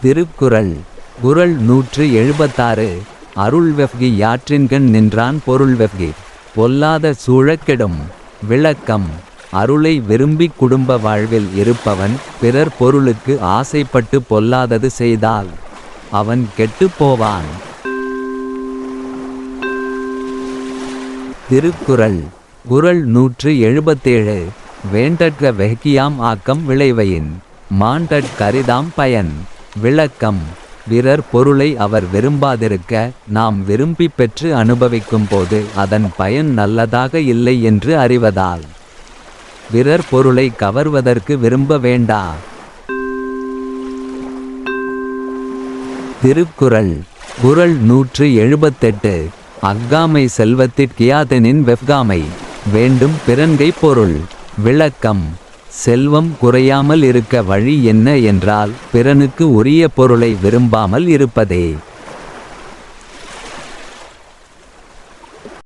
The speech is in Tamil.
திருக்குறள் குறள் 176. அருள் வெஃகி யாற்றின்கண் நின்றான் பொருள் வெஃகி பொல்லாத சூழக்கெடும். விளக்கம்: அருளை விரும்பி குடும்ப வாழ்வில் இருப்பவன் பிறர் பொருளுக்கு ஆசைப்பட்டு பொல்லாதது செய்தால் அவன் கெட்டுப் போவான். திருக்குறள் குறள் 177. வேண்டற்க வெஹ்கியாம் ஆக்கம் விளைவையின் மாண்டற் கரிதாம் பயன். விளக்கம்: பிறர் பொருளை அவர் விரும்பாதிருக்க நாம் விரும்பி பெற்று அனுபவிக்கும் போது அதன் பயன் நல்லதாக இல்லை என்று அறிவதால் பிறர் பொருளை கவர்வதற்கு விரும்ப வேண்டா. திருக்குறள் குறள் 178. அஃகாமை செல்வத்திற்கியாதெனின் வெஃகாமை வேண்டும் பிறன்கை பொருள். விளக்கம்: செல்வம் குறையாமல் இருக்க வழி என்ன என்றால் பிறனுக்கு உரிய பொருளை விரும்பாமல் இருப்பதே.